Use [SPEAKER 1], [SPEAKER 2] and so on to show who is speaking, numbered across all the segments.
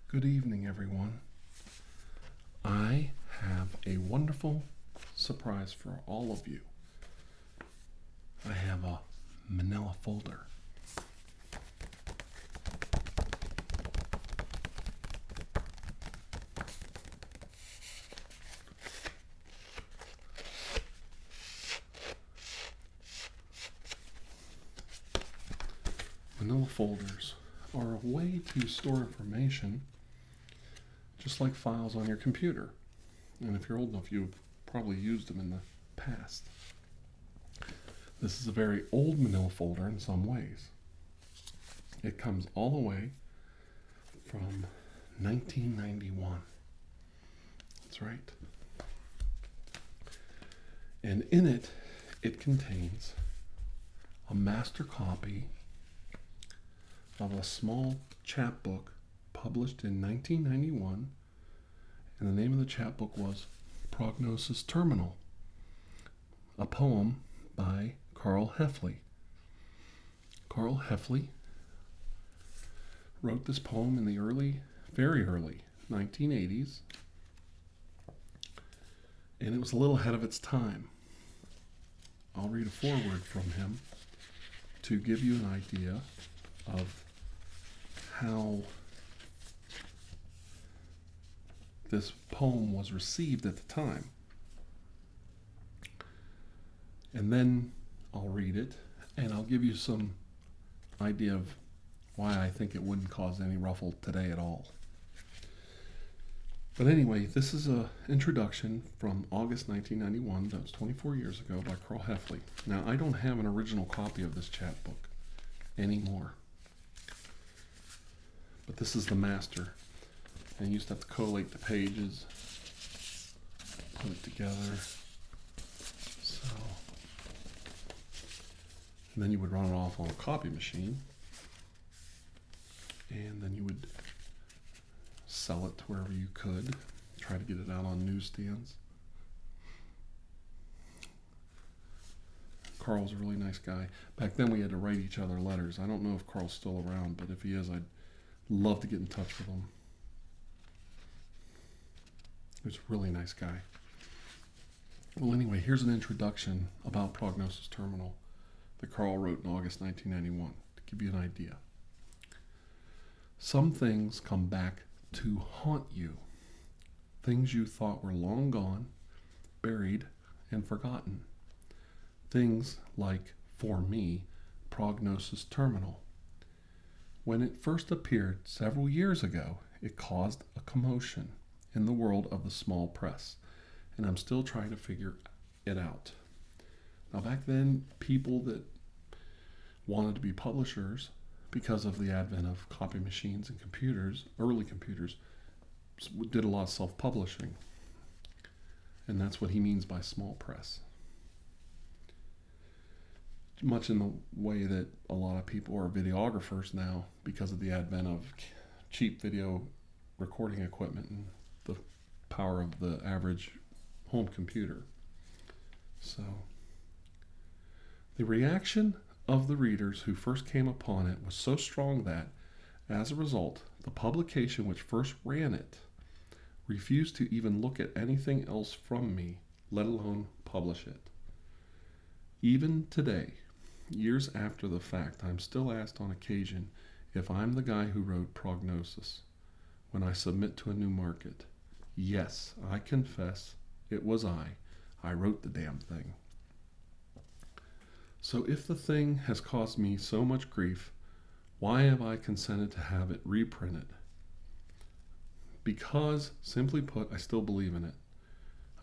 [SPEAKER 1] Good evening, everyone. I have a wonderful surprise for all of you. I have a manila folder. Manila folders are a way to store information just like files on your computer. And if you're old enough, you've probably used them in the past. This is a very old manila folder in some ways. It comes all the way from 1991. That's right. And in it, it contains a master copy of a small chapbook published in 1991, and the name of the chapbook was Prognosis Terminal, a poem by Carl Heffley. Carl Heffley wrote this poem in the very early 1980s, and it was a little ahead of its time. I'll read a foreword from him to give you an idea of how this poem was received at the time. And then I'll read it, and I'll give you some idea of why I think it wouldn't cause any ruffle today at all. But anyway, this is an introduction from August 1991, that was 24 years ago, by Carl Heffley. Now, I don't have an original copy of this chapbook anymore, but this is the master. And you used to have to collate the pages, put it together. So, and then you would run it off on a copy machine, and then you would sell it to wherever you could, try to get it out on newsstands. Carl's a really nice guy. Back then we had to write each other letters. I don't know if Carl's still around, but if he is, I'd love to get in touch with him. He was a really nice guy. Well, anyway, here's an introduction about Prognosis Terminal that Carl wrote in August 1991 to give you an idea. Some things come back to haunt you. Things you thought were long gone, buried, and forgotten. Things like, for me, Prognosis Terminal. When it first appeared several years ago, it caused a commotion in the world of the small press, and I'm still trying to figure it out. Now, back then, people that wanted to be publishers, because of the advent of copy machines and computers, early computers, did a lot of self-publishing, and that's what he means by small press. Much in the way that a lot of people are videographers now because of the advent of cheap video recording equipment and the power of the average home computer. So, the reaction of the readers who first came upon it was so strong that, as a result, the publication which first ran it refused to even look at anything else from me, let alone publish it. Even today, years after the fact, I'm still asked on occasion if I'm the guy who wrote Prognosis when I submit to a new market. Yes, I confess, it was I. I wrote the damn thing. So if the thing has caused me so much grief, why have I consented to have it reprinted? Because, simply put, I still believe in it.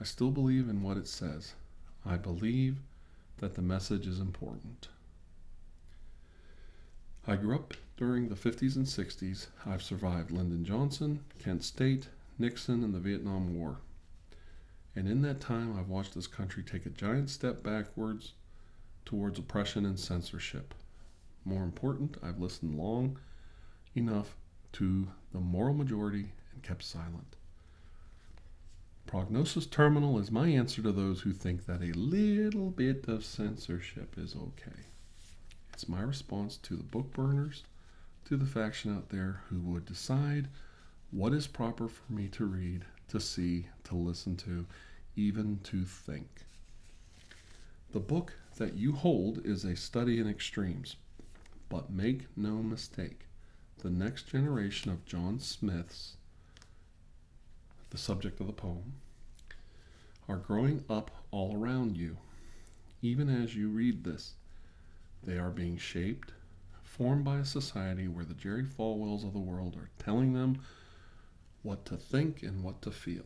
[SPEAKER 1] I still believe in what it says. I believe that the message is important. I grew up during the 50s and 60s. I've survived Lyndon Johnson, Kent State, Nixon, and the Vietnam War. And in that time, I've watched this country take a giant step backwards towards oppression and censorship. More important, I've listened long enough to the moral majority and kept silent. Prognosis Terminal is my answer to those who think that a little bit of censorship is okay. It's my response to the book burners, to the faction out there who would decide What is proper for me to read, to see, to listen to, even to think? The book that you hold is a study in extremes, but make no mistake, the next generation of John Smiths, the subject of the poem, are growing up all around you. Even as you read this, they are being shaped, formed by a society where the Jerry Falwells of the world are telling them what to think and what to feel.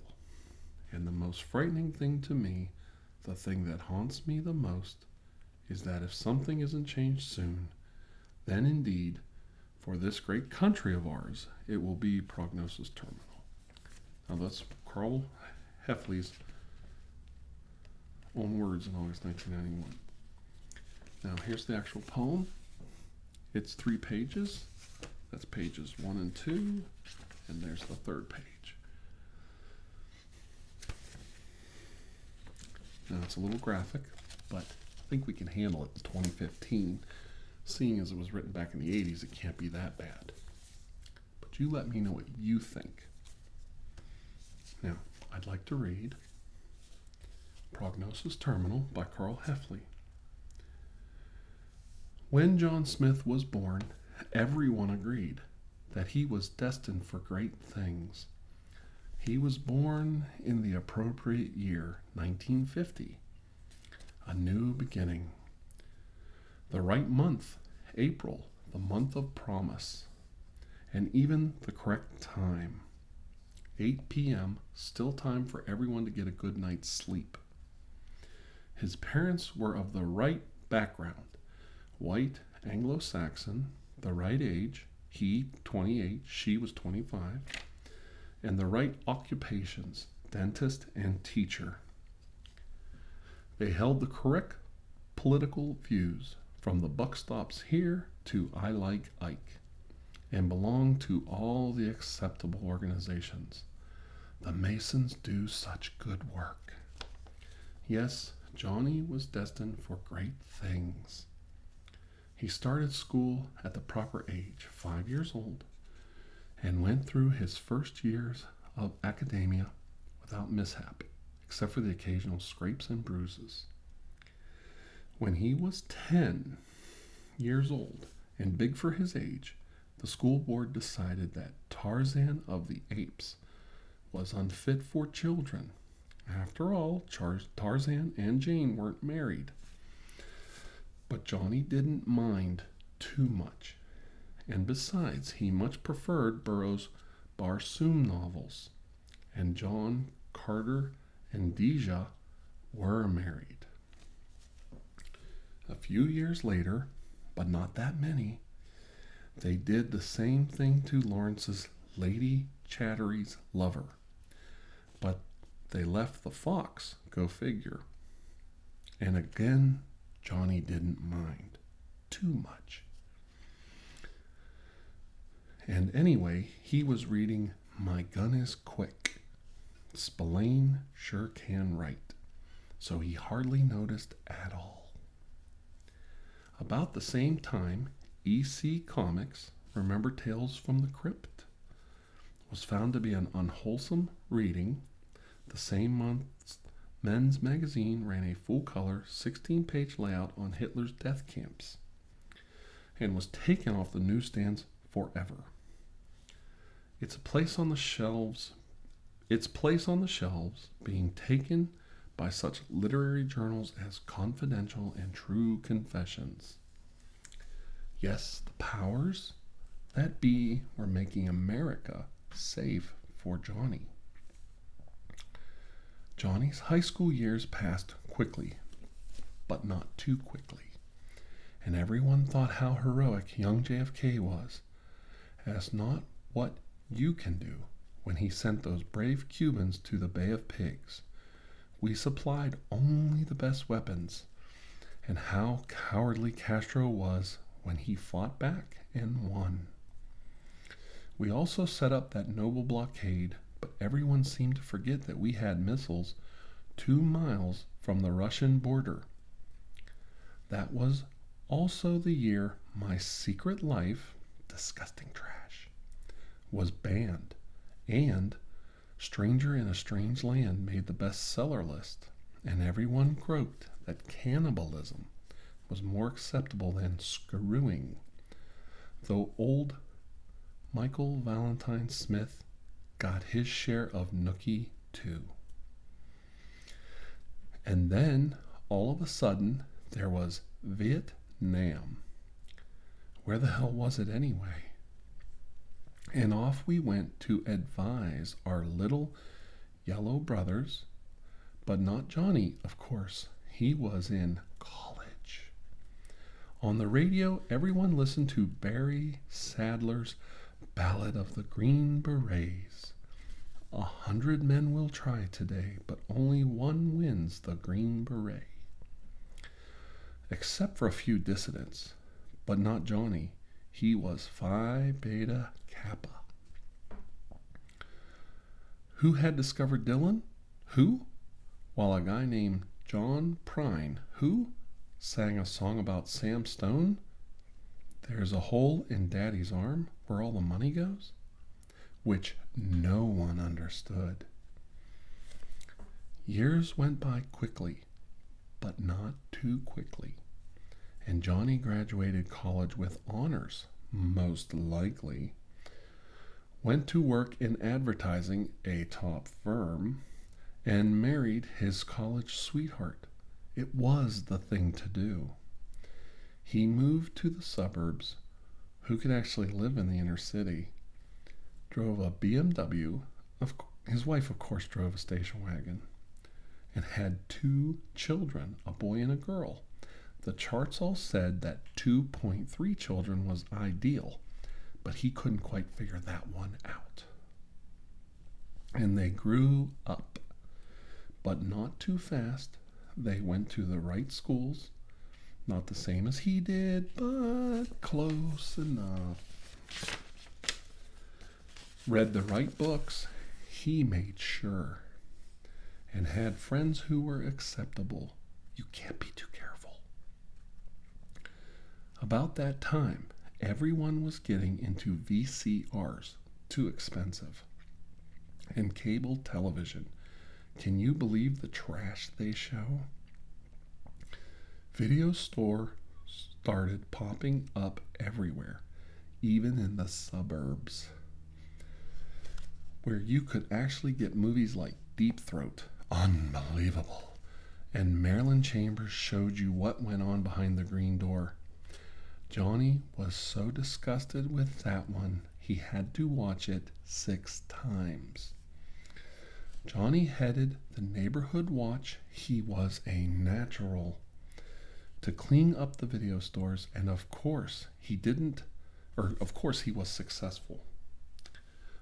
[SPEAKER 1] And the most frightening thing to me, the thing that haunts me the most, is that if something isn't changed soon, then indeed, for this great country of ours, it will be Prognosis terminal. Now that's Carl Heffley's own words in August 1991. Now here's the actual poem. It's 3 pages. That's pages 1 and 2, and there's the 3rd page. Now it's a little graphic, but I think we can handle it in 2015. Seeing as it was written back in the 80s, it can't be that bad. But you let me know what you think. Now, I'd like to read Prognosis Terminal by Carl Heffley. When John Smith was born, everyone agreed that he was destined for great things. He was born in the appropriate year, 1950, a new beginning. The right month, April, the month of promise, and even the correct time. 8 p.m., still time for everyone to get a good night's sleep. His parents were of the right background, white, Anglo-Saxon, the right age, he 28, she was 25, and the right occupations, dentist and teacher. They held the correct political views, from the buck stops here to I like Ike, and belonged to all the acceptable organizations. The Masons do such good work. Yes, Johnny was destined for great things. He started school at the proper age, 5 years old, and went through his first years of academia without mishap, except for the occasional scrapes and bruises. When he was 10 years old and big for his age, the school board decided that Tarzan of the Apes was unfit for children. After all, Tarzan and Jane weren't married. But Johnny didn't mind too much. And besides, he much preferred Burroughs' Barsoom novels. And John Carter and Deja were married. A few years later, but not that many, they did the same thing to Lawrence's Lady Chatterley's lover. But they left the fox, go figure. And again, Johnny didn't mind too much. And anyway, he was reading My Gun is Quick. Spillane sure can write, so he hardly noticed at all. About the same time, EC Comics, remember Tales from the Crypt, was found to be an unwholesome reading. The same month, Men's Magazine ran a full-color 16-page layout on Hitler's death camps and was taken off the newsstands forever. Its place on the shelves being taken by such literary journals as Confidential and True Confessions. Yes, the powers that be were making America safe for Johnny. Johnny's high school years passed quickly, but not too quickly, and everyone thought how heroic young JFK was. As not what you can do when he sent those brave Cubans to the Bay of Pigs. We supplied only the best weapons, and how cowardly Castro was when he fought back and won. We also set up that noble blockade, but everyone seemed to forget that we had missiles 2 miles from the Russian border. That was also the year My Secret Life, disgusting trash, was banned, And Stranger in a Strange Land made the bestseller list, and everyone croaked that cannibalism was more acceptable than screwing, though old Michael Valentine Smith got his share of nookie too. And then, all of a sudden, there was Vietnam. Where the hell was it anyway? And off we went to advise our little yellow brothers, but not Johnny, of course. He was in college. On the radio, everyone listened to Barry Sadler's Ballad of the Green Berets. 100 men will try today, but only one wins the Green Beret. Except for a few dissidents, but not Johnny. He was Phi Beta Kappa. Who had discovered Dylan? Who? While a guy named John Prine, who sang a song about Sam Stone? There's a hole in Daddy's arm where all the money goes? Which no one understood. Years went by quickly, but not too quickly. And Johnny graduated college with honors, most likely. Went to work in advertising, a top firm, and married his college sweetheart. It was the thing to do. He moved to the suburbs. Who could actually live in the inner city? Drove a BMW. His wife, of course, drove a station wagon. And had 2 children, a boy and a girl. The charts all said that 2.3 children was ideal, but he couldn't quite figure that one out. And they grew up, but not too fast. They went to the right schools, not the same as he did, but close enough. Read the right books, he made sure, and had friends who were acceptable. You can't be too careful. About that time, everyone was getting into VCRs, too expensive, and cable television. Can you believe the trash they show? Video stores started popping up everywhere, even in the suburbs, where you could actually get movies like Deep Throat, unbelievable, and Marilyn Chambers showed you what went on behind the green door. Johnny was so disgusted with that one, he had to watch it 6 times. Johnny headed the neighborhood watch. He was a natural to clean up the video stores, and of course he was successful.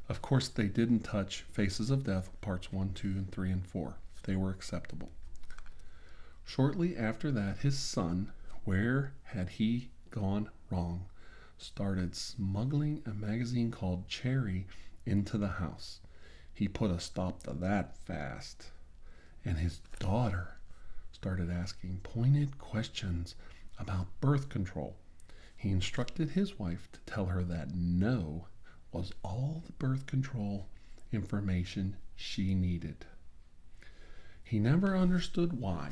[SPEAKER 1] Of course they didn't touch Faces of Death parts 1, 2, and 3, and 4. They were acceptable. Shortly after that, his son, where had he gone wrong, started smuggling a magazine called Cherry into the house. He put a stop to that fast. And his daughter started asking pointed questions about birth control. He instructed his wife to tell her that no was all the birth control information she needed. He never understood why.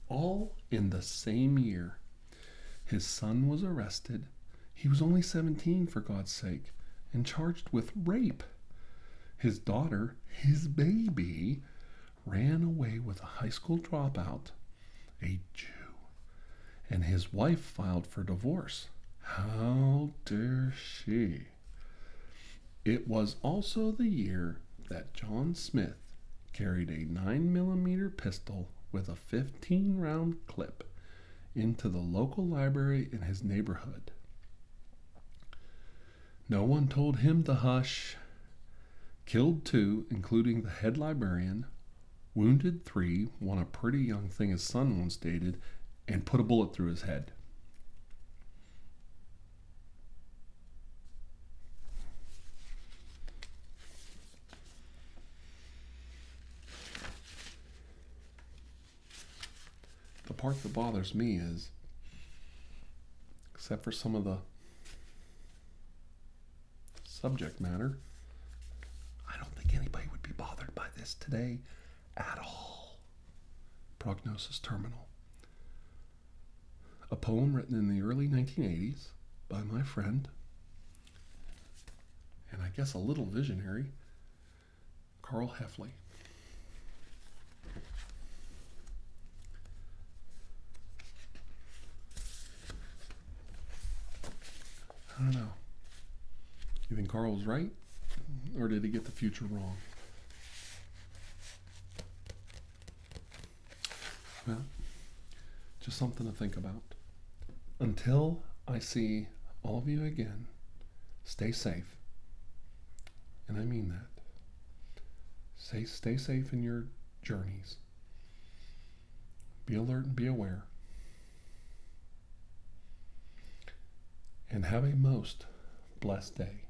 [SPEAKER 1] All in the same year, his son was arrested. He was only 17, for God's sake, and charged with rape. His daughter, his baby, ran away with a high school dropout, a Jew, and his wife filed for divorce. How dare she? It was also the year that John Smith carried a 9mm pistol with a 15-round clip into the local library in his neighborhood. No one told him to hush. Killed 2, including the head librarian. Wounded 3, won a pretty young thing his son once dated, and put a bullet through his head. The part that bothers me is, except for some of the subject matter, exist today at all. Prognosis Terminal. A poem written in the early 1980s by my friend, and I guess a little visionary, Carl Heffley. I don't know. You think Carl was right? Or did he get the future wrong? Well, just something to think about. Until I see all of you again, stay safe. And I mean that. Stay safe in your journeys. Be alert and be aware. And have a most blessed day.